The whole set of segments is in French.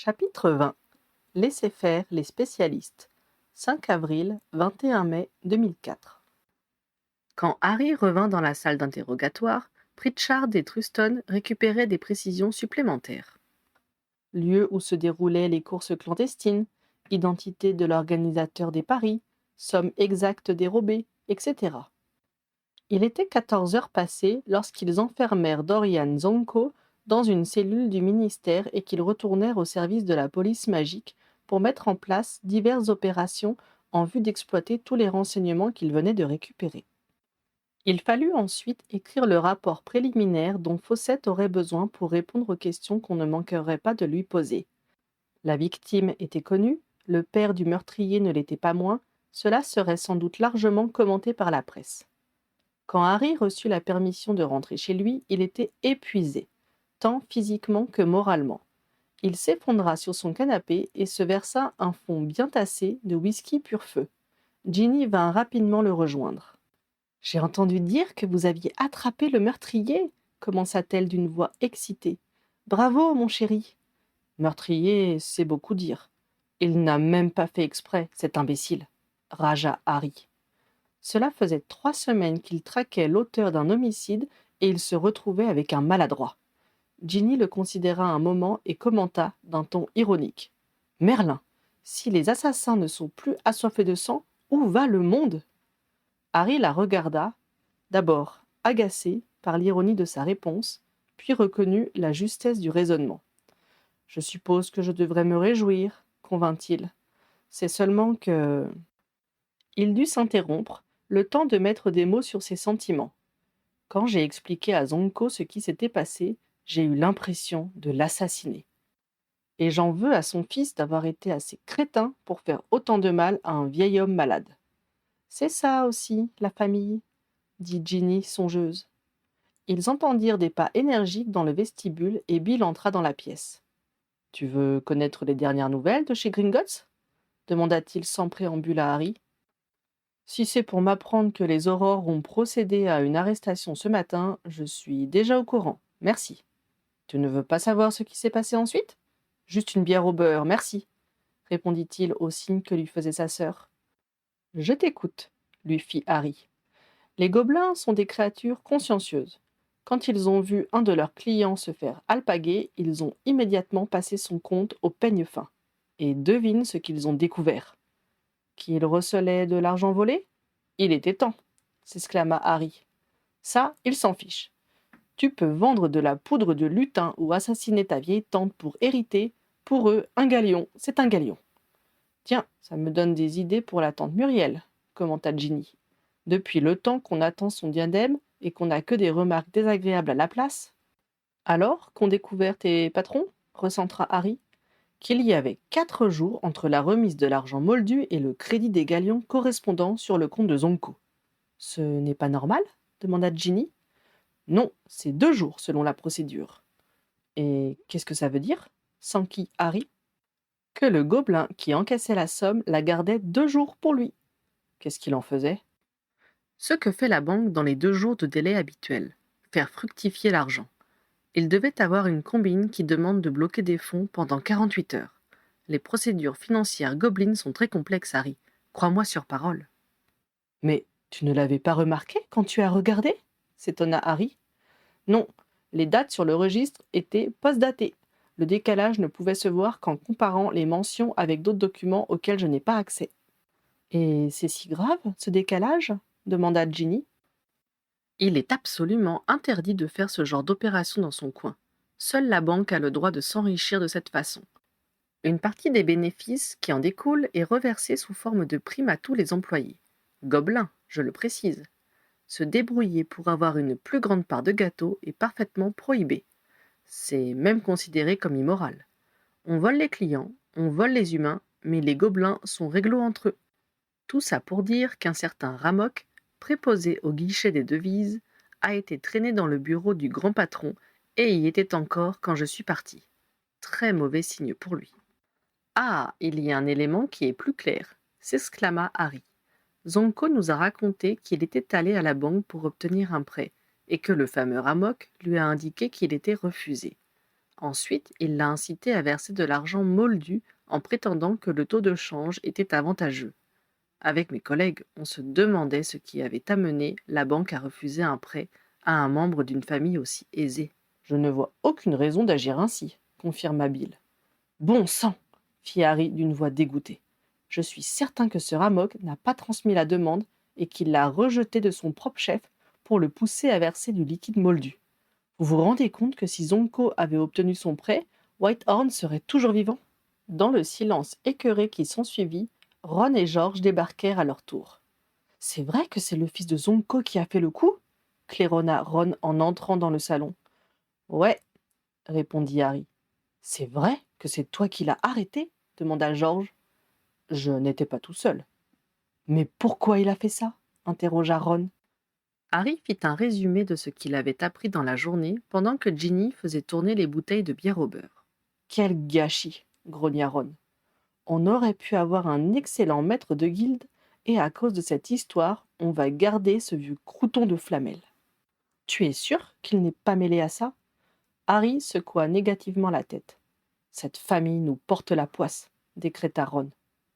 Chapitre 20. Laissez faire les spécialistes. 5 avril, 21 mai 2004. Quand Harry revint dans la salle d'interrogatoire, Pritchard et Truston récupéraient des précisions supplémentaires. Lieu où se déroulaient les courses clandestines, identité de l'organisateur des paris, somme exacte dérobée, etc. Il était 14 heures passées lorsqu'ils enfermèrent Dorian Zonko dans une cellule du ministère et qu'ils retournèrent au service de la police magique pour mettre en place diverses opérations en vue d'exploiter tous les renseignements qu'ils venaient de récupérer. Il fallut ensuite écrire le rapport préliminaire dont Fawcett aurait besoin pour répondre aux questions qu'on ne manquerait pas de lui poser. La victime était connue, le père du meurtrier ne l'était pas moins, cela serait sans doute largement commenté par la presse. Quand Harry reçut la permission de rentrer chez lui, il était épuisé, tant physiquement que moralement. Il s'effondra sur son canapé et se versa un fond bien tassé de whisky pur feu. Ginny vint rapidement le rejoindre. « J'ai entendu dire que vous aviez attrapé le meurtrier » commença-t-elle d'une voix excitée. « Bravo, mon chéri !»« Meurtrier, c'est beaucoup dire. Il n'a même pas fait exprès, cet imbécile » ragea Harry. Cela faisait 3 semaines qu'il traquait l'auteur d'un homicide et il se retrouvait avec un maladroit. Ginny le considéra un moment et commenta d'un ton ironique. « Merlin, si les assassins ne sont plus assoiffés de sang, où va le monde ?» Harry la regarda, d'abord agacé par l'ironie de sa réponse, puis reconnut la justesse du raisonnement. « Je suppose que je devrais me réjouir, » convint-il. « C'est seulement que... » Il dut s'interrompre, le temps de mettre des mots sur ses sentiments. Quand j'ai expliqué à Zonko ce qui s'était passé, j'ai eu l'impression de l'assassiner. Et j'en veux à son fils d'avoir été assez crétin pour faire autant de mal à un vieil homme malade. C'est ça aussi, la famille, dit Ginny songeuse. Ils entendirent des pas énergiques dans le vestibule et Bill entra dans la pièce. « Tu veux connaître les dernières nouvelles de chez Gringotts » demanda-t-il sans préambule à Harry. « Si c'est pour m'apprendre que les Aurores ont procédé à une arrestation ce matin, je suis déjà au courant. Merci. Tu ne veux pas savoir ce qui s'est passé ensuite ? Juste une bière au beurre, merci, répondit-il au signe que lui faisait sa sœur. Je t'écoute, lui fit Harry. Les gobelins sont des créatures consciencieuses. Quand ils ont vu un de leurs clients se faire alpaguer, ils ont immédiatement passé son compte au peigne fin. Et devine ce qu'ils ont découvert. Qu'il recelait de l'argent volé ? Il était temps, s'exclama Harry. Ça, ils s'en fichent. Tu peux vendre de la poudre de lutin ou assassiner ta vieille tante pour hériter. Pour eux, un galion, c'est un galion. Tiens, ça me donne des idées pour la tante Muriel, commenta Ginny. Depuis le temps qu'on attend son diadème et qu'on n'a que des remarques désagréables à la place. Alors, qu'ont découvert tes patrons ? Recentra Harry. Qu'il y avait 4 jours entre la remise de l'argent moldu et le crédit des galions correspondant sur le compte de Zonko. Ce n'est pas normal ? Demanda Ginny. Non, c'est 2 jours selon la procédure. Et qu'est-ce que ça veut dire ? S'enquit Harry. Que le gobelin qui encaissait la somme la gardait 2 jours pour lui. Qu'est-ce qu'il en faisait ? Ce que fait la banque dans les 2 jours de délai habituel, faire fructifier l'argent. Il devait avoir une combine qui demande de bloquer des fonds pendant 48 heures. Les procédures financières gobelines sont très complexes, Harry. Crois-moi sur parole. Mais tu ne l'avais pas remarqué quand tu as regardé ? S'étonna Harry. Non, les dates sur le registre étaient post-datées. Le décalage ne pouvait se voir qu'en comparant les mentions avec d'autres documents auxquels je n'ai pas accès. Et c'est si grave, ce décalage ? Demanda Ginny. Il est absolument interdit de faire ce genre d'opération dans son coin. Seule la banque a le droit de s'enrichir de cette façon. Une partie des bénéfices qui en découlent est reversée sous forme de prime à tous les employés. Gobelins, je le précise. Se débrouiller pour avoir une plus grande part de gâteau est parfaitement prohibé. C'est même considéré comme immoral. On vole les clients, on vole les humains, mais les gobelins sont réglo entre eux. Tout ça pour dire qu'un certain Ramoc, préposé au guichet des devises, a été traîné dans le bureau du grand patron et y était encore quand je suis parti. Très mauvais signe pour lui. « Ah, il y a un élément qui est plus clair » s'exclama Harry. Zonko nous a raconté qu'il était allé à la banque pour obtenir un prêt et que le fameux Ramoc lui a indiqué qu'il était refusé. Ensuite, il l'a incité à verser de l'argent moldu en prétendant que le taux de change était avantageux. Avec mes collègues, on se demandait ce qui avait amené la banque à refuser un prêt à un membre d'une famille aussi aisée. Je ne vois aucune raison d'agir ainsi, confirma Bill. Bon sang, fit Harry d'une voix dégoûtée. Je suis certain que Sir Amok n'a pas transmis la demande et qu'il l'a rejetée de son propre chef pour le pousser à verser du liquide moldu. Vous vous rendez compte que si Zonko avait obtenu son prêt, Whitehorn serait toujours vivant? Dans le silence écœuré qui s'ensuivit, Ron et George débarquèrent à leur tour. C'est vrai que c'est le fils de Zonko qui a fait le coup? Claironna Ron en entrant dans le salon. Ouais, répondit Harry. C'est vrai que c'est toi qui l'as arrêté? Demanda George. Je n'étais pas tout seul. Mais pourquoi il a fait ça? Interrogea Ron. Harry fit un résumé de ce qu'il avait appris dans la journée pendant que Ginny faisait tourner les bouteilles de bière au beurre. Quel gâchis, grogna Ron. On aurait pu avoir un excellent maître de guilde, et à cause de cette histoire, on va garder ce vieux crouton de Flamel. Tu es sûr qu'il n'est pas mêlé à ça? Harry secoua négativement la tête. Cette famille nous porte la poisse, décréta Ron.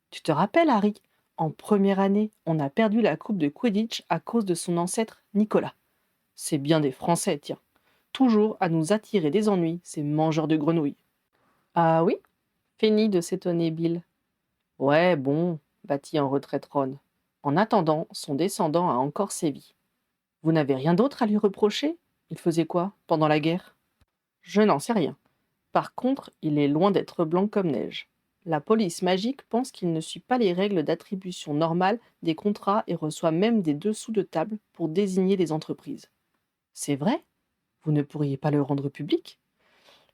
Tu te rappelles, Harry, en première année, on a perdu la coupe de Quidditch à cause de son ancêtre Nicolas. C'est bien des Français, tiens. Toujours à nous attirer des ennuis, ces mangeurs de grenouilles. Ah oui? Feignit de s'étonner Bill. Ouais, bon, battit en retraite Ron. En attendant, son descendant a encore sévi. Vous n'avez rien d'autre à lui reprocher? Il faisait quoi, pendant la guerre? Je n'en sais rien. Par contre, il est loin d'être blanc comme neige. La police magique pense qu'il ne suit pas les règles d'attribution normale des contrats et reçoit même des dessous de table pour désigner les entreprises. C'est vrai? Vous ne pourriez pas le rendre public?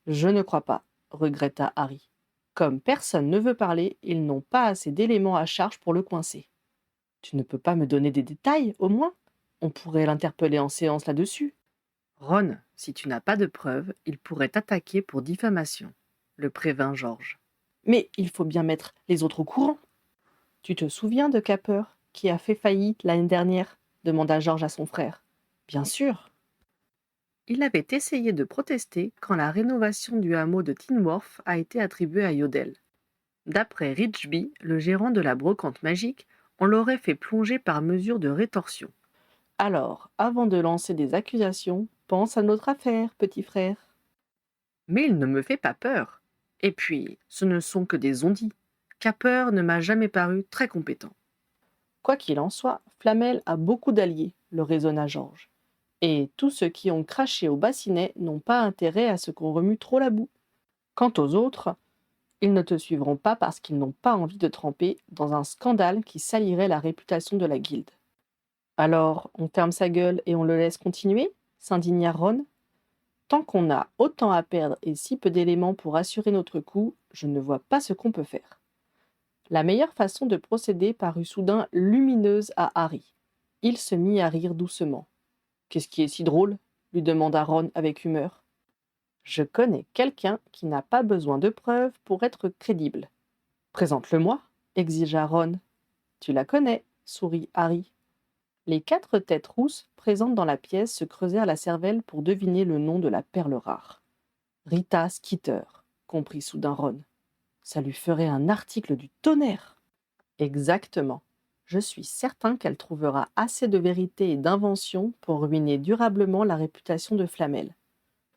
Je ne crois pas, regretta Harry. Comme personne ne veut parler, ils n'ont pas assez d'éléments à charge pour le coincer. Tu ne peux pas me donner des détails, au moins? On pourrait l'interpeller en séance là-dessus. Ron, si tu n'as pas de preuves, il pourrait t'attaquer pour diffamation, le prévint George. Mais il faut bien mettre les autres au courant. Tu te souviens de Capper, qui a fait faillite l'année dernière? Demanda George à son frère. Bien sûr. Il avait essayé de protester quand la rénovation du hameau de Tinworth a été attribuée à Yodel. D'après Richby, le gérant de la brocante magique, on l'aurait fait plonger par mesure de rétorsion. Alors, avant de lancer des accusations, pense à notre affaire, petit frère. Mais il ne me fait pas peur. Et puis, ce ne sont que des on-dit. Capper ne m'a jamais paru très compétent. Quoi qu'il en soit, Flamel a beaucoup d'alliés, le raisonna George. Et tous ceux qui ont craché au bassinet n'ont pas intérêt à ce qu'on remue trop la boue. Quant aux autres, ils ne te suivront pas parce qu'ils n'ont pas envie de tremper dans un scandale qui salirait la réputation de la guilde. Alors, on ferme sa gueule et on le laisse continuer? S'indigna Ron. Tant qu'on a autant à perdre et si peu d'éléments pour assurer notre coup, je ne vois pas ce qu'on peut faire. La meilleure façon de procéder parut soudain lumineuse à Harry. Il se mit à rire doucement. Qu'est-ce qui est si drôle? Lui demanda Ron avec humeur. Je connais quelqu'un qui n'a pas besoin de preuves pour être crédible. Présente-le-moi, exigea Ron. Tu la connais, sourit Harry. Les 4 têtes rousses présentes dans la pièce se creusèrent la cervelle pour deviner le nom de la perle rare. Rita Skeeter, comprit soudain Ron. Ça lui ferait un article du tonnerre. Exactement. Je suis certain qu'elle trouvera assez de vérité et d'invention pour ruiner durablement la réputation de Flamel.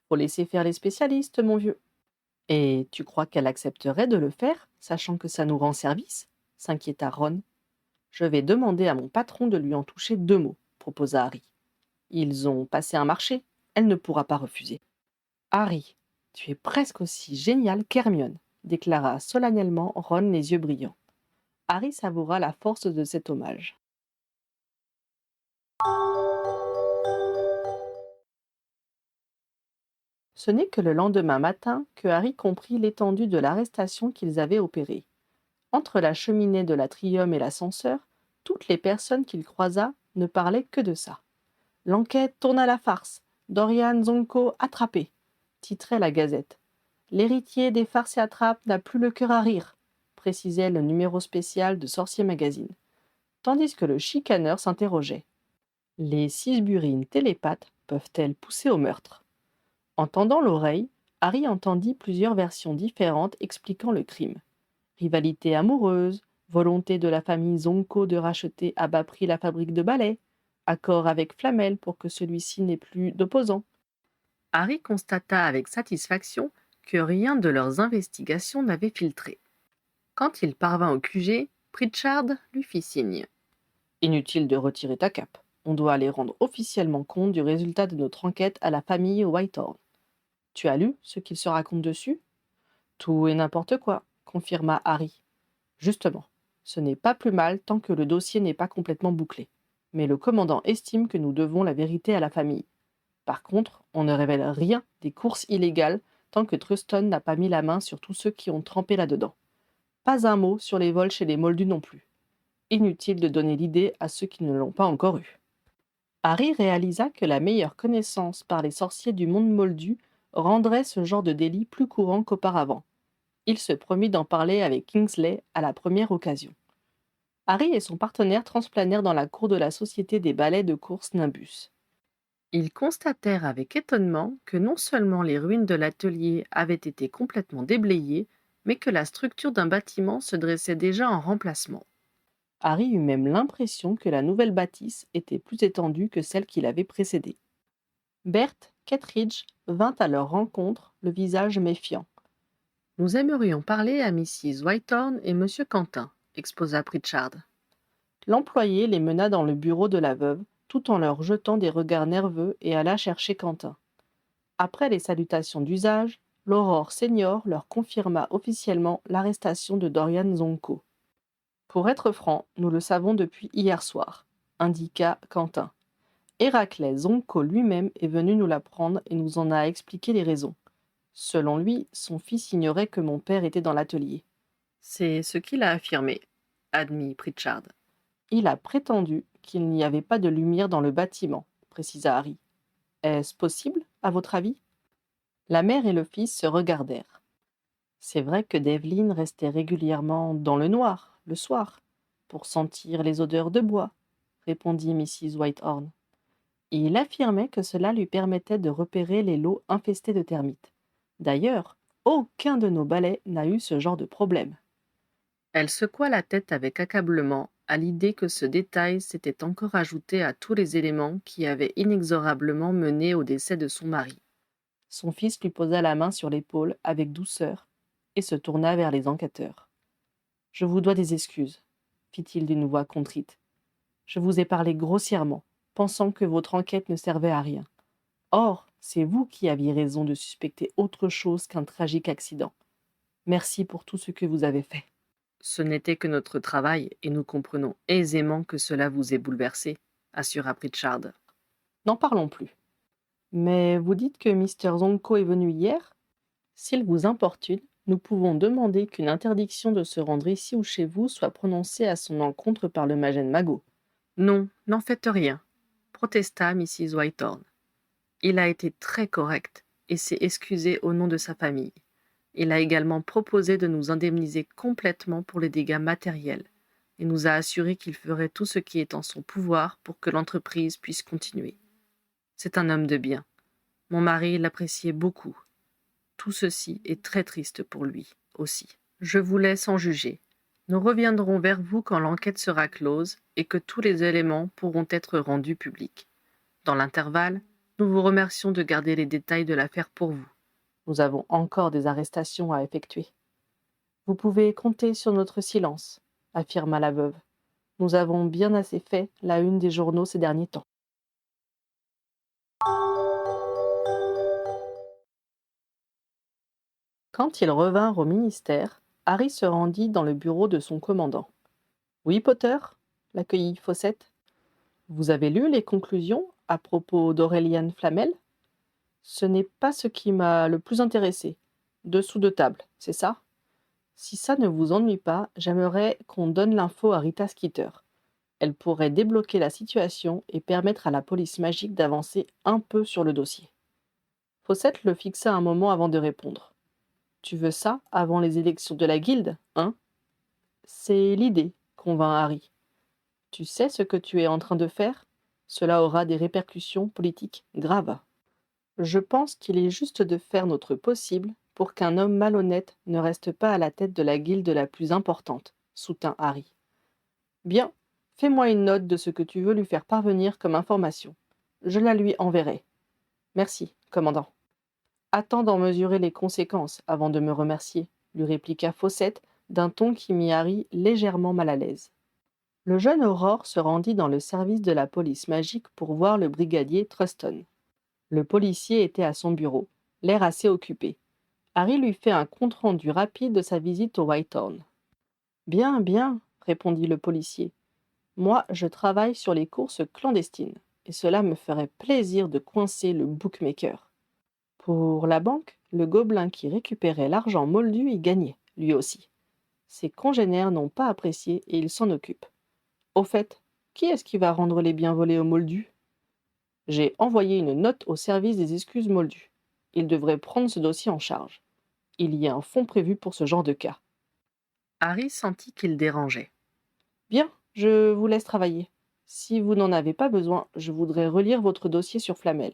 Faut laisser faire les spécialistes, mon vieux. Et tu crois qu'elle accepterait de le faire, sachant que ça nous rend service? S'inquiéta Ron. Je vais demander à mon patron de lui en toucher 2 mots, proposa Harry. Ils ont passé un marché, elle ne pourra pas refuser. Harry, tu es presque aussi génial qu'Hermione, déclara solennellement Ron les yeux brillants. Harry savoura la force de cet hommage. Ce n'est que le lendemain matin que Harry comprit l'étendue de l'arrestation qu'ils avaient opérée. Entre la cheminée de l'atrium et l'ascenseur, toutes les personnes qu'il croisa ne parlaient que de ça. L'enquête tourne à la farce. Dorian Zonko attrapé, titrait la Gazette. L'héritier des farces et attrapes n'a plus le cœur à rire, précisait le numéro spécial de Sorcier Magazine. Tandis que le chicaneur s'interrogeait. Les 6 burines télépathes peuvent-elles pousser au meurtre? En tendant l'oreille, Harry entendit plusieurs versions différentes expliquant le crime. Rivalité amoureuse, volonté de la famille Zonko de racheter à bas prix la fabrique de balais, accord avec Flamel pour que celui-ci n'ait plus d'opposants. Harry constata avec satisfaction que rien de leurs investigations n'avait filtré. Quand il parvint au QG, Pritchard lui fit signe. Inutile de retirer ta cape. On doit aller rendre officiellement compte du résultat de notre enquête à la famille Whitehorn. Tu as lu ce qu'il se raconte dessus? Tout et n'importe quoi, confirma Harry. Justement, ce n'est pas plus mal tant que le dossier n'est pas complètement bouclé. Mais le commandant estime que nous devons la vérité à la famille. Par contre, on ne révèle rien des courses illégales tant que Truston n'a pas mis la main sur tous ceux qui ont trempé là-dedans. Pas un mot sur les vols chez les Moldus non plus. Inutile de donner l'idée à ceux qui ne l'ont pas encore eue. Harry réalisa que la meilleure connaissance par les sorciers du monde moldu rendrait ce genre de délit plus courant qu'auparavant. Il se promit d'en parler avec Kingsley à la première occasion. Harry et son partenaire transplanèrent dans la cour de la Société des ballets de course Nimbus. Ils constatèrent avec étonnement que non seulement les ruines de l'atelier avaient été complètement déblayées, mais que la structure d'un bâtiment se dressait déjà en remplacement. Harry eut même l'impression que la nouvelle bâtisse était plus étendue que celle qui l'avait précédée. Bert Kettridge vint à leur rencontre, le visage méfiant. « Nous aimerions parler à Mrs. Whitehorn et Monsieur Quentin, » exposa Pritchard. L'employé les mena dans le bureau de la veuve, tout en leur jetant des regards nerveux et alla chercher Quentin. Après les salutations d'usage, l'Aurore senior leur confirma officiellement l'arrestation de Dorian Zonko. « Pour être franc, nous le savons depuis hier soir, » indiqua Quentin. Héraclès Zonko lui-même est venu nous l'apprendre et nous en a expliqué les raisons. Selon lui, son fils ignorait que mon père était dans l'atelier. C'est ce qu'il a affirmé, admit Pritchard. Il a prétendu qu'il n'y avait pas de lumière dans le bâtiment, précisa Harry. Est-ce possible, à votre avis? La mère et le fils se regardèrent. C'est vrai que Devlin restait régulièrement dans le noir, le soir, pour sentir les odeurs de bois, répondit Mrs. Whitehorn. Il affirmait que cela lui permettait de repérer les lots infestés de termites. D'ailleurs, aucun de nos balais n'a eu ce genre de problème. Elle secoua la tête avec accablement à l'idée que ce détail s'était encore ajouté à tous les éléments qui avaient inexorablement mené au décès de son mari. Son fils lui posa la main sur l'épaule avec douceur et se tourna vers les enquêteurs. « Je vous dois des excuses, » fit-il d'une voix contrite. « Je vous ai parlé grossièrement, pensant que votre enquête ne servait à rien. Or, c'est vous qui aviez raison de suspecter autre chose qu'un tragique accident. Merci pour tout ce que vous avez fait. » Ce n'était que notre travail, et nous comprenons aisément que cela vous ait bouleversé, assura Pritchard. N'en parlons plus. Mais vous dites que Mr. Zonko est venu hier? S'il vous importune, nous pouvons demander qu'une interdiction de se rendre ici ou chez vous soit prononcée à son encontre par le Magène Magot. Non, n'en faites rien, protesta Mrs. Whitehorn. Il a été très correct et s'est excusé au nom de sa famille. Il a également proposé de nous indemniser complètement pour les dégâts matériels et nous a assuré qu'il ferait tout ce qui est en son pouvoir pour que l'entreprise puisse continuer. C'est un homme de bien. Mon mari l'appréciait beaucoup. Tout ceci est très triste pour lui aussi. Je vous laisse en juger. Nous reviendrons vers vous quand l'enquête sera close et que tous les éléments pourront être rendus publics. Dans l'intervalle, nous vous remercions de garder les détails de l'affaire pour vous. Nous avons encore des arrestations à effectuer. Vous pouvez compter sur notre silence, affirma la veuve. Nous avons bien assez fait la une des journaux ces derniers temps. Quand ils revinrent au ministère, Harry se rendit dans le bureau de son commandant. « Oui, Potter » l'accueillit Fawcett. « Vous avez lu les conclusions à propos d'Aurelian Flamel ?»« Ce n'est pas ce qui m'a le plus intéressé. Dessous de table, c'est ça ? Si ça ne vous ennuie pas, j'aimerais qu'on donne l'info à Rita Skeeter. Elle pourrait débloquer la situation et permettre à la police magique d'avancer un peu sur le dossier. » Fawcett le fixa un moment avant de répondre. « Tu veux ça avant les élections de la guilde, hein ?» « C'est l'idée, » convint Harry. « Tu sais ce que tu es en train de faire ? Cela aura des répercussions politiques graves. » Je pense qu'il est juste de faire notre possible pour qu'un homme malhonnête ne reste pas à la tête de la guilde la plus importante, soutint Harry. Bien, fais-moi une note de ce que tu veux lui faire parvenir comme information. Je la lui enverrai. Merci, commandant. Attends d'en mesurer les conséquences avant de me remercier, lui répliqua Fawcett d'un ton qui mit Harry légèrement mal à l'aise. Le jeune Aurore se rendit dans le service de la police magique pour voir le brigadier Truston. Le policier était à son bureau, l'air assez occupé. Harry lui fait un compte-rendu rapide de sa visite au Whitehorn. Bien, bien, répondit le policier. Moi, je travaille sur les courses clandestines, et cela me ferait plaisir de coincer le bookmaker. Pour la banque, le gobelin qui récupérait l'argent moldu y gagnait, lui aussi. Ses congénères n'ont pas apprécié et il s'en occupe. Au fait, qui est-ce qui va rendre les biens volés aux moldus? J'ai envoyé une note au service des excuses moldues. Ils devraient prendre ce dossier en charge. Il y a un fonds prévu pour ce genre de cas. Harry sentit qu'il dérangeait. Bien, je vous laisse travailler. Si vous n'en avez pas besoin, je voudrais relire votre dossier sur Flamel.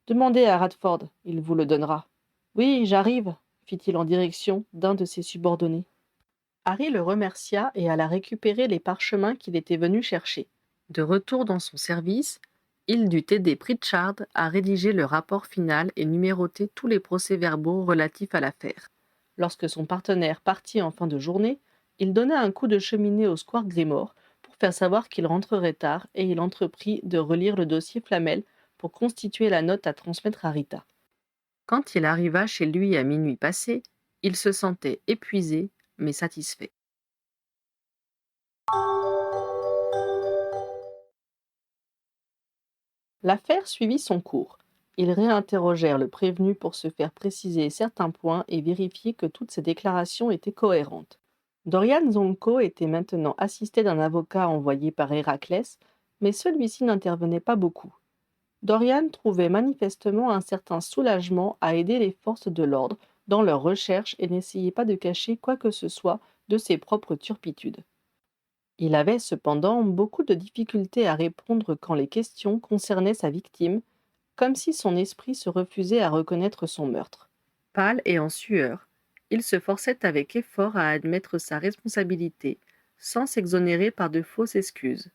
Demandez à Radford, il vous le donnera. Oui, j'arrive, fit-il en direction d'un de ses subordonnés. Harry le remercia et alla récupérer les parchemins qu'il était venu chercher. De retour dans son service, il dut aider Pritchard à rédiger le rapport final et numéroter tous les procès-verbaux relatifs à l'affaire. Lorsque son partenaire partit en fin de journée, il donna un coup de cheminée au square Grimore pour faire savoir qu'il rentrerait tard et il entreprit de relire le dossier Flamel pour constituer la note à transmettre à Rita. Quand il arriva chez lui à minuit passé, il se sentait épuisé mais satisfait. L'affaire suivit son cours. Ils réinterrogèrent le prévenu pour se faire préciser certains points et vérifier que toutes ses déclarations étaient cohérentes. Dorian Zonko était maintenant assisté d'un avocat envoyé par Héraclès, mais celui-ci n'intervenait pas beaucoup. Dorian trouvait manifestement un certain soulagement à aider les forces de l'ordre dans leurs recherches et n'essayait pas de cacher quoi que ce soit de ses propres turpitudes. Il avait cependant beaucoup de difficultés à répondre quand les questions concernaient sa victime, comme si son esprit se refusait à reconnaître son meurtre. Pâle et en sueur, il se forçait avec effort à admettre sa responsabilité, sans s'exonérer par de fausses excuses.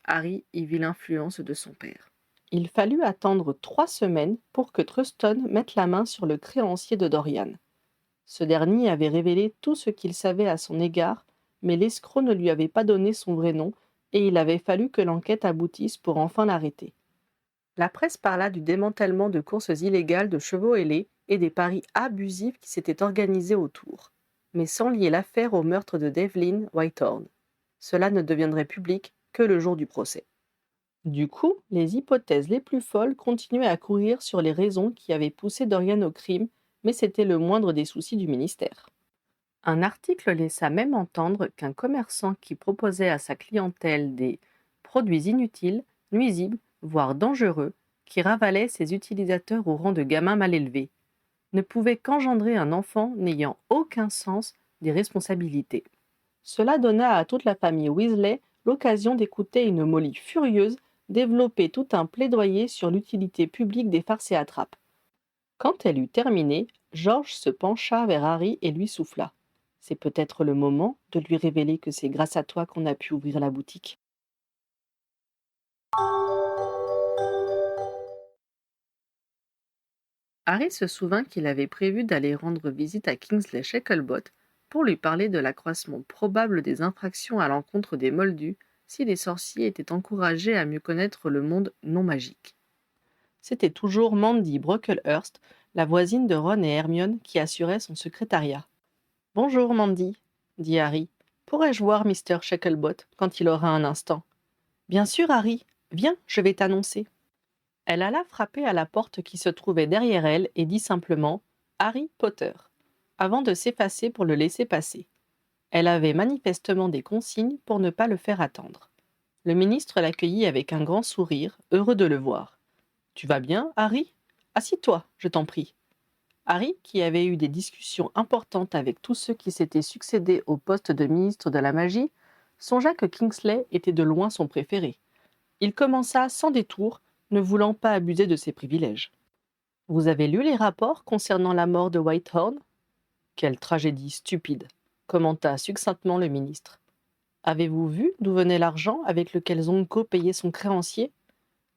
Harry y vit l'influence de son père. Il fallut attendre 3 semaines pour que Truston mette la main sur le créancier de Dorian. Ce dernier avait révélé tout ce qu'il savait à son égard, mais l'escroc ne lui avait pas donné son vrai nom, et il avait fallu que l'enquête aboutisse pour enfin l'arrêter. La presse parla du démantèlement de courses illégales de chevaux ailés et des paris abusifs qui s'étaient organisés autour, mais sans lier l'affaire au meurtre de Devlin Whitehorn. Cela ne deviendrait public que le jour du procès. Du coup, les hypothèses les plus folles continuaient à courir sur les raisons qui avaient poussé Dorian au crime, mais c'était le moindre des soucis du ministère. Un article laissa même entendre qu'un commerçant qui proposait à sa clientèle des produits inutiles, nuisibles, voire dangereux, qui ravalaient ses utilisateurs au rang de gamins mal élevés, ne pouvait qu'engendrer un enfant n'ayant aucun sens des responsabilités. Cela donna à toute la famille Weasley l'occasion d'écouter une Molly furieuse développer tout un plaidoyer sur l'utilité publique des farces et attrapes. Quand elle eut terminé, George se pencha vers Harry et lui souffla. C'est peut-être le moment de lui révéler que c'est grâce à toi qu'on a pu ouvrir la boutique. Harry se souvint qu'il avait prévu d'aller rendre visite à Kingsley Shacklebolt pour lui parler de l'accroissement probable des infractions à l'encontre des Moldus si les sorciers étaient encouragés à mieux connaître le monde non magique. C'était toujours Mandy Brocklehurst, la voisine de Ron et Hermione, qui assurait son secrétariat. « Bonjour, Mandy, » dit Harry. « Pourrais-je voir Mr. Shacklebolt quand il aura un instant ?»« Bien sûr, Harry. Viens, je vais t'annoncer. » Elle alla frapper à la porte qui se trouvait derrière elle et dit simplement « Harry Potter » avant de s'effacer pour le laisser passer. Elle avait manifestement des consignes pour ne pas le faire attendre. Le ministre l'accueillit avec un grand sourire, heureux de le voir. « Tu vas bien, Harry ? Assis-toi, je t'en prie. » Harry, qui avait eu des discussions importantes avec tous ceux qui s'étaient succédé au poste de ministre de la Magie, songea que Kingsley était de loin son préféré. Il commença sans détour, ne voulant pas abuser de ses privilèges. Vous avez lu les rapports concernant la mort de Whitehorn? Quelle tragédie stupide, commenta succinctement le ministre. Avez-vous vu d'où venait l'argent avec lequel Zonko payait son créancier?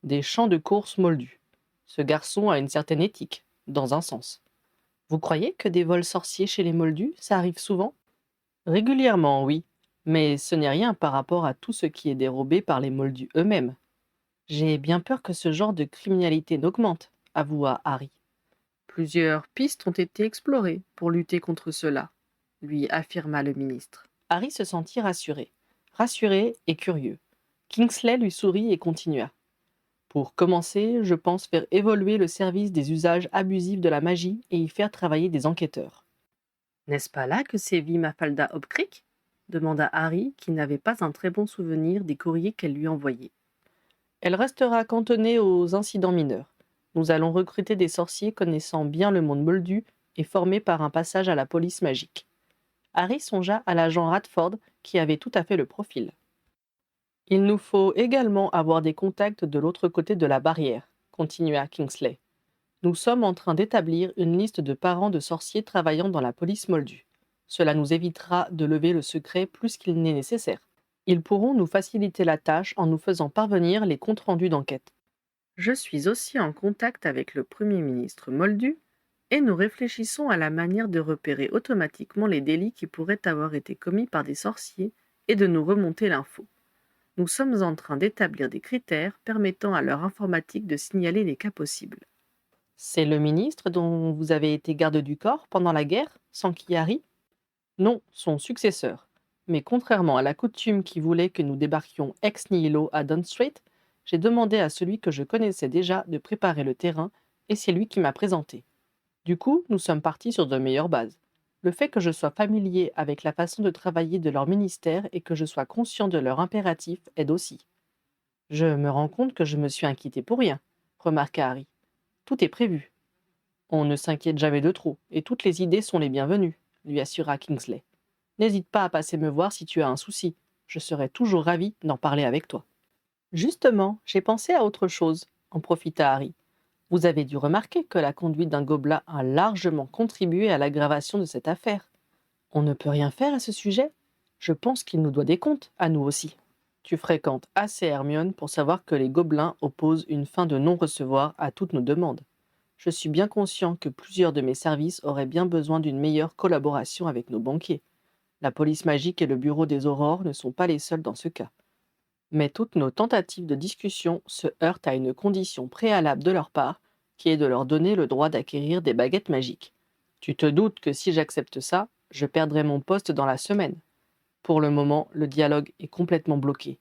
Des champs de courses moldus. Ce garçon a une certaine éthique, dans un sens. Vous croyez que des vols sorciers chez les moldus, ça arrive souvent? Régulièrement, oui, mais ce n'est rien par rapport à tout ce qui est dérobé par les moldus eux-mêmes. J'ai bien peur que ce genre de criminalité n'augmente, avoua Harry. Plusieurs pistes ont été explorées pour lutter contre cela, lui affirma le ministre. Harry se sentit rassuré. Rassuré et curieux. Kingsley lui sourit et continua. Pour commencer, je pense faire évoluer le service des usages abusifs de la magie et y faire travailler des enquêteurs. N'est-ce pas là que sévit Mafalda Hopcrick? Demanda Harry, qui n'avait pas un très bon souvenir des courriers qu'elle lui envoyait. Elle restera cantonnée aux incidents mineurs. Nous allons recruter des sorciers connaissant bien le monde moldu et formés par un passage à la police magique. Harry songea à l'agent Radford, qui avait tout à fait le profil. Il nous faut également avoir des contacts de l'autre côté de la barrière, continua Kingsley. Nous sommes en train d'établir une liste de parents de sorciers travaillant dans la police moldue. Cela nous évitera de lever le secret plus qu'il n'est nécessaire. Ils pourront nous faciliter la tâche en nous faisant parvenir les comptes rendus d'enquête. Je suis aussi en contact avec le Premier ministre moldu et nous réfléchissons à la manière de repérer automatiquement les délits qui pourraient avoir été commis par des sorciers et de nous remonter l'info. Nous sommes en train d'établir des critères permettant à leur informatique de signaler les cas possibles. C'est le ministre dont vous avez été garde du corps pendant la guerre, s'enquit Harry? Non, son successeur. Mais contrairement à la coutume qui voulait que nous débarquions ex nihilo à Down Street, j'ai demandé à celui que je connaissais déjà de préparer le terrain, et c'est lui qui m'a présenté. Du coup, nous sommes partis sur de meilleures bases. Le fait que je sois familier avec la façon de travailler de leur ministère et que je sois conscient de leurs impératifs aide aussi. Je me rends compte que je me suis inquiété pour rien, remarqua Harry. Tout est prévu. On ne s'inquiète jamais de trop, et toutes les idées sont les bienvenues, lui assura Kingsley. N'hésite pas à passer me voir si tu as un souci. Je serai toujours ravi d'en parler avec toi. Justement, j'ai pensé à autre chose, en profita Harry. Vous avez dû remarquer que la conduite d'un gobelin a largement contribué à l'aggravation de cette affaire. On ne peut rien faire à ce sujet. Je pense qu'il nous doit des comptes, à nous aussi. Tu fréquentes assez Hermione pour savoir que les gobelins opposent une fin de non-recevoir à toutes nos demandes. Je suis bien conscient que plusieurs de mes services auraient bien besoin d'une meilleure collaboration avec nos banquiers. La police magique et le bureau des aurores ne sont pas les seuls dans ce cas. Mais toutes nos tentatives de discussion se heurtent à une condition préalable de leur part, qui est de leur donner le droit d'acquérir des baguettes magiques. Tu te doutes que si j'accepte ça, je perdrai mon poste dans la semaine. Pour le moment, le dialogue est complètement bloqué.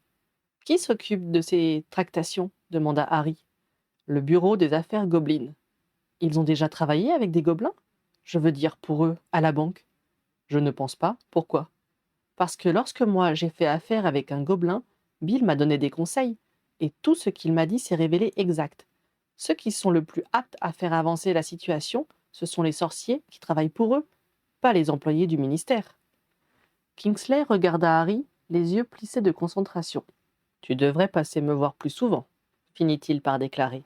Qui s'occupe de ces tractations? Demanda Harry. Le bureau des affaires gobelines. Ils ont déjà travaillé avec des gobelins? Je veux dire pour eux, à la banque. Je ne pense pas. Pourquoi? Parce que lorsque moi j'ai fait affaire avec un gobelin, Bill m'a donné des conseils, et tout ce qu'il m'a dit s'est révélé exact. Ceux qui sont le plus aptes à faire avancer la situation, ce sont les sorciers qui travaillent pour eux, pas les employés du ministère. Kingsley regarda Harry, les yeux plissés de concentration. Tu devrais passer me voir plus souvent, finit-il par déclarer.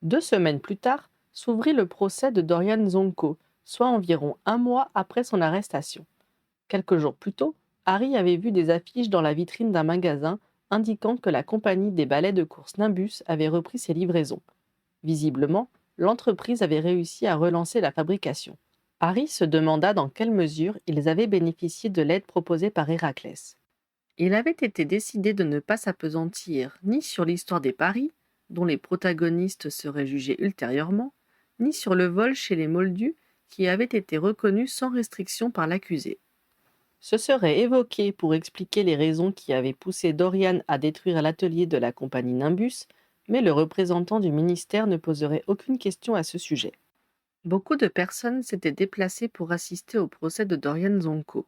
Deux semaines plus tard, s'ouvrit le procès de Dorian Zonko, soit environ un mois après son arrestation. Quelques jours plus tôt, Harry avait vu des affiches dans la vitrine d'un magasin indiquant que la compagnie des balais de course Nimbus avait repris ses livraisons. Visiblement, l'entreprise avait réussi à relancer la fabrication. Harry se demanda dans quelle mesure ils avaient bénéficié de l'aide proposée par Héraclès. Il avait été décidé de ne pas s'appesantir ni sur l'histoire des paris, dont les protagonistes seraient jugés ultérieurement, ni sur le vol chez les Moldus, qui avait été reconnu sans restriction par l'accusé. Ce serait évoqué pour expliquer les raisons qui avaient poussé Dorian à détruire l'atelier de la compagnie Nimbus, mais le représentant du ministère ne poserait aucune question à ce sujet. Beaucoup de personnes s'étaient déplacées pour assister au procès de Dorian Zonko.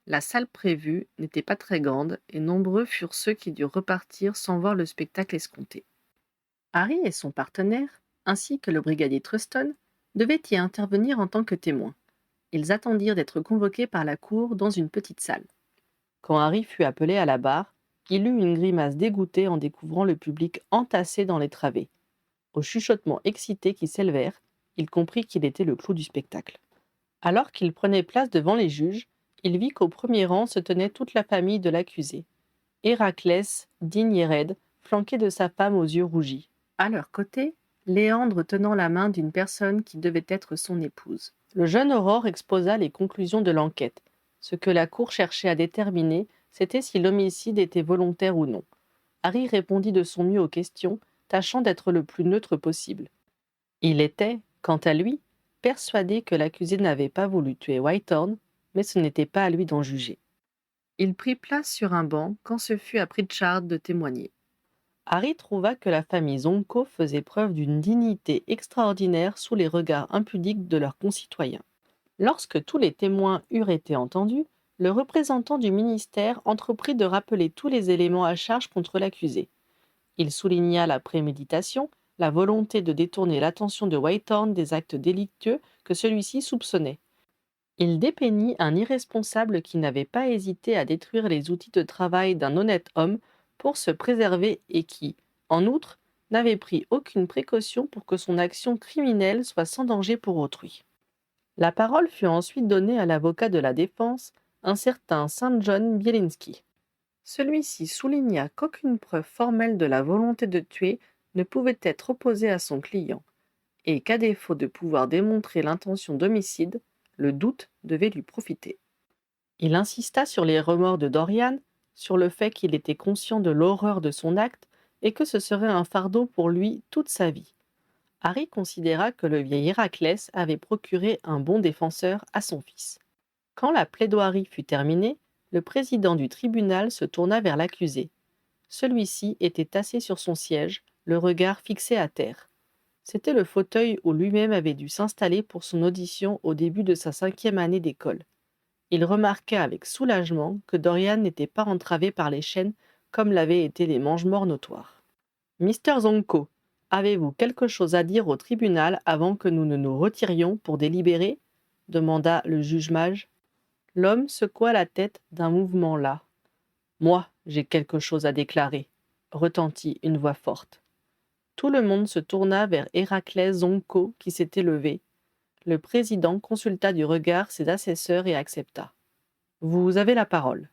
La salle prévue n'était pas très grande et nombreux furent ceux qui durent repartir sans voir le spectacle escompté. Harry et son partenaire, ainsi que le brigadier Truston, devaient y intervenir en tant que témoins. Ils attendirent d'être convoqués par la cour dans une petite salle. Quand Harry fut appelé à la barre, Il eut une grimace dégoûtée en découvrant le public entassé dans les travées. Aux chuchotements excités qui s'élevèrent, il comprit qu'il était le clou du spectacle. Alors qu'il prenait place devant les juges, il vit qu'au premier rang se tenait toute la famille de l'accusé. Héraclès, digne et raide, flanqué de sa femme aux yeux rougis. À leur côté, Léandre tenant la main d'une personne qui devait être son épouse. Le jeune Aurore exposa les conclusions de l'enquête. Ce que la cour cherchait à déterminer, c'était si l'homicide était volontaire ou non. Harry répondit de son mieux aux questions, tâchant d'être le plus neutre possible. Il était, quant à lui, persuadé que l'accusé n'avait pas voulu tuer Whitehorn, mais ce n'était pas à lui d'en juger. Il prit place sur un banc quand ce fut à Pritchard de témoigner. Harry trouva que la famille Zonco faisait preuve d'une dignité extraordinaire sous les regards impudiques de leurs concitoyens. Lorsque tous les témoins eurent été entendus, le représentant du ministère entreprit de rappeler tous les éléments à charge contre l'accusé. Il souligna la préméditation, la volonté de détourner l'attention de Whitehorn des actes délictueux que celui-ci soupçonnait. Il dépeignit un irresponsable qui n'avait pas hésité à détruire les outils de travail d'un honnête homme pour se préserver et qui, en outre, n'avait pris aucune précaution pour que son action criminelle soit sans danger pour autrui. La parole fut ensuite donnée à l'avocat de la défense, un certain St. John Bielinski. Celui-ci souligna qu'aucune preuve formelle de la volonté de tuer ne pouvait être opposée à son client, et qu'à défaut de pouvoir démontrer l'intention d'homicide, le doute devait lui profiter. Il insista sur les remords de Dorian, sur le fait qu'il était conscient de l'horreur de son acte et que ce serait un fardeau pour lui toute sa vie. Harry considéra que le vieil Héraclès avait procuré un bon défenseur à son fils. Quand la plaidoirie fut terminée, le président du tribunal se tourna vers l'accusé. Celui-ci était assis sur son siège, le regard fixé à terre. C'était le fauteuil où lui-même avait dû s'installer pour son audition au début de sa 5e année d'école. Il remarqua avec soulagement que Dorian n'était pas entravé par les chaînes comme l'avaient été les mange-morts notoires. « Mister Zonco, avez-vous quelque chose à dire au tribunal avant que nous ne nous retirions pour délibérer » demanda le juge mage. L'homme secoua la tête d'un mouvement las. « Moi, j'ai quelque chose à déclarer » retentit une voix forte. Tout le monde se tourna vers Héraclès Zonco qui s'était levé. Le président consulta du regard ses assesseurs et accepta. « Vous avez la parole. »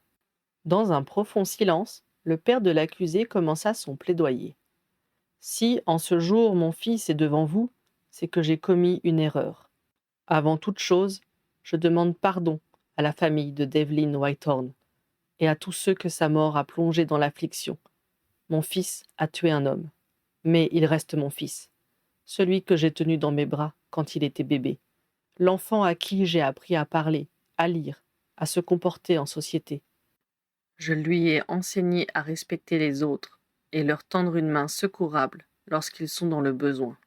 Dans un profond silence, le père de l'accusé commença son plaidoyer. « Si, en ce jour, mon fils est devant vous, c'est que j'ai commis une erreur. Avant toute chose, je demande pardon à la famille de Devlin Whitehorn et à tous ceux que sa mort a plongés dans l'affliction. Mon fils a tué un homme, mais il reste mon fils, celui que j'ai tenu dans mes bras quand il était bébé, l'enfant à qui j'ai appris à parler, à lire, à se comporter en société. Je lui ai enseigné à respecter les autres et leur tendre une main secourable lorsqu'ils sont dans le besoin.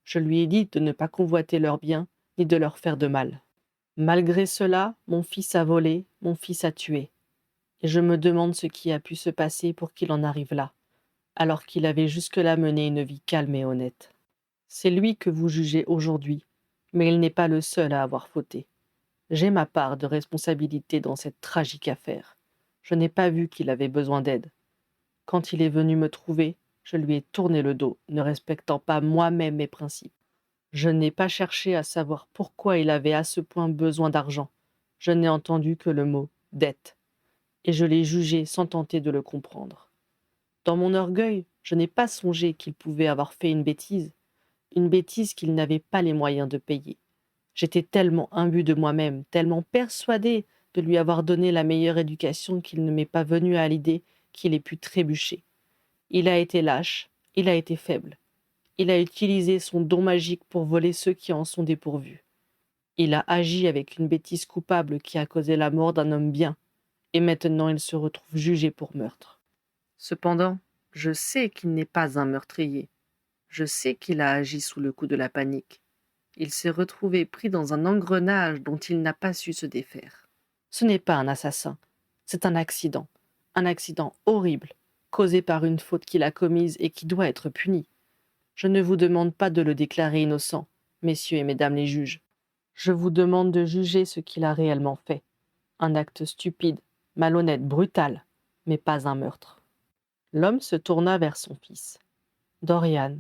Je lui ai dit de ne pas convoiter leurs biens ni de leur faire de mal. Malgré cela, mon fils a volé, mon fils a tué. Et je me demande ce qui a pu se passer pour qu'il en arrive là, alors qu'il avait jusque-là mené une vie calme et honnête. C'est lui que vous jugez aujourd'hui, mais il n'est pas le seul à avoir fauté. J'ai ma part de responsabilité dans cette tragique affaire. Je n'ai pas vu qu'il avait besoin d'aide. Quand il est venu me trouver, je lui ai tourné le dos, ne respectant pas moi-même mes principes. Je n'ai pas cherché à savoir pourquoi il avait à ce point besoin d'argent. Je n'ai entendu que le mot « dette » et je l'ai jugé sans tenter de le comprendre. Dans mon orgueil, je n'ai pas songé qu'il pouvait avoir fait une bêtise qu'il n'avait pas les moyens de payer. J'étais tellement imbu de moi-même, tellement persuadé de lui avoir donné la meilleure éducation qu'il ne m'est pas venu à l'idée qu'il ait pu trébucher. Il a été lâche, il a été faible. Il a utilisé son don magique pour voler ceux qui en sont dépourvus. Il a agi avec une bêtise coupable qui a causé la mort d'un homme bien, et maintenant il se retrouve jugé pour meurtre. Cependant, je sais qu'il n'est pas un meurtrier. Je sais qu'il a agi sous le coup de la panique. Il s'est retrouvé pris dans un engrenage dont il n'a pas su se défaire. Ce n'est pas un assassin, c'est un accident horrible, causé par une faute qu'il a commise et qui doit être punie. Je ne vous demande pas de le déclarer innocent, messieurs et mesdames les juges. Je vous demande de juger ce qu'il a réellement fait. Un acte stupide, malhonnête, brutal. mais pas un meurtre. L'homme se tourna vers son fils. Dorian.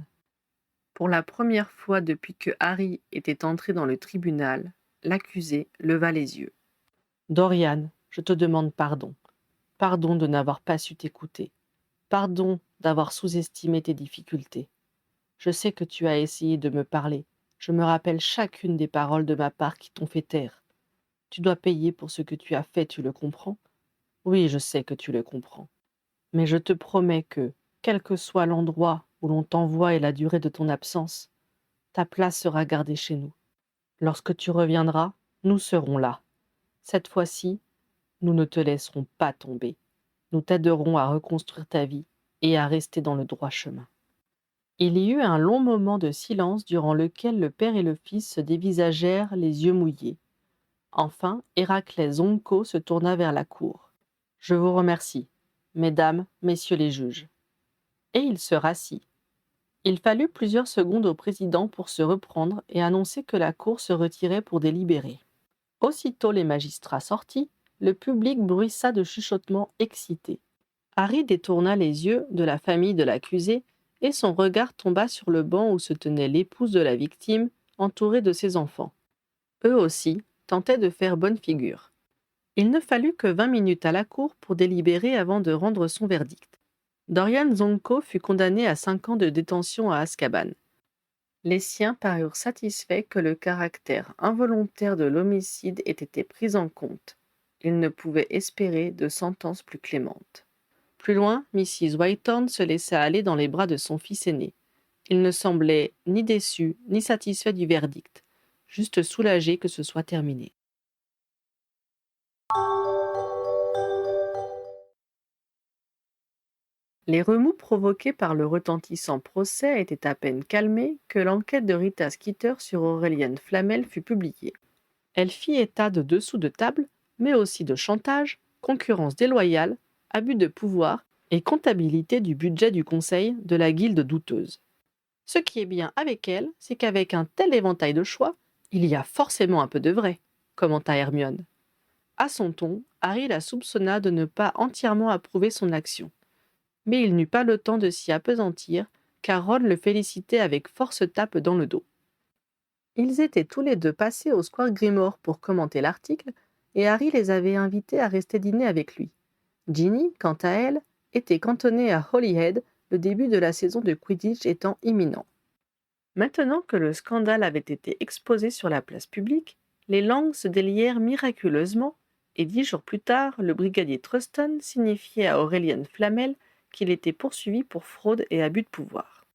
Pour la première fois depuis que Harry était entré dans le tribunal, l'accusé leva les yeux. Dorian, je te demande pardon. Pardon de n'avoir pas su t'écouter. Pardon d'avoir sous-estimé tes difficultés. Je sais que tu as essayé de me parler. Je me rappelle chacune des paroles de ma part qui t'ont fait taire. Tu dois payer pour ce que tu as fait, tu le comprends? Oui, je sais que tu le comprends. Mais je te promets que, quel que soit l'endroit où l'on t'envoie et la durée de ton absence, ta place sera gardée chez nous. Lorsque tu reviendras, nous serons là. Cette fois-ci, nous ne te laisserons pas tomber. Nous t'aiderons à reconstruire ta vie et à rester dans le droit chemin. Il y eut un long moment de silence durant lequel le père et le fils se dévisagèrent les yeux mouillés. Enfin, Héraclès Zonco se tourna vers la cour. « Je vous remercie, mesdames, messieurs les juges. » Et il se rassit. Il fallut plusieurs secondes au président pour se reprendre et annoncer que la cour se retirait pour délibérer. Aussitôt les magistrats sortis, le public bruissa de chuchotements excités. Harry détourna les yeux de la famille de l'accusé et son regard tomba sur le banc où se tenait l'épouse de la victime, entourée de ses enfants. Eux aussi tentaient de faire bonne figure. Il ne fallut que 20 minutes à la cour pour délibérer avant de rendre son verdict. Dorian Zonco fut condamné à 5 ans de détention à Azkaban. Les siens parurent satisfaits que le caractère involontaire de l'homicide ait été pris en compte. Ils ne pouvaient espérer de sentence plus clémente. Plus loin, Mrs. Whitehorn se laissa aller dans les bras de son fils aîné. Il ne semblait ni déçu ni satisfait du verdict, juste soulagé que ce soit terminé. Les remous provoqués par le retentissant procès étaient à peine calmés que l'enquête de Rita Skeeter sur Aurelienne Flamel fut publiée. Elle fit état de dessous de table, mais aussi de chantage, concurrence déloyale, abus de pouvoir et comptabilité du budget du conseil de la guilde douteuse. Ce qui est bien avec elle, c'est qu'avec un tel éventail de choix, il y a forcément un peu de vrai, commenta Hermione. À son ton, Harry la soupçonna de ne pas entièrement approuver son action. Mais il n'eut pas le temps de s'y appesantir, car Ron le félicitait avec force tapes dans le dos. Ils étaient tous les deux passés au Square Grimoire pour commenter l'article, et Harry les avait invités à rester dîner avec lui. Ginny, quant à elle, était cantonnée à Holyhead, le début de la saison de Quidditch étant imminent. Maintenant que le scandale avait été exposé sur la place publique, les langues se délièrent miraculeusement, et 10 jours plus tard, le brigadier Truston signifiait à Aurelienne Flamel qu'il était poursuivi pour fraude et abus de pouvoir.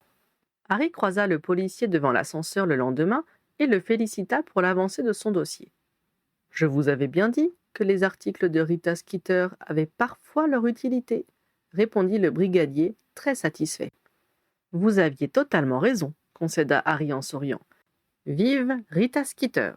Harry croisa le policier devant l'ascenseur le lendemain et le félicita pour l'avancée de son dossier. « Je vous avais bien dit que les articles de Rita Skeeter avaient parfois leur utilité, » répondit le brigadier, très satisfait. « Vous aviez totalement raison, concéda Harry en souriant. Vive Rita Skeeter !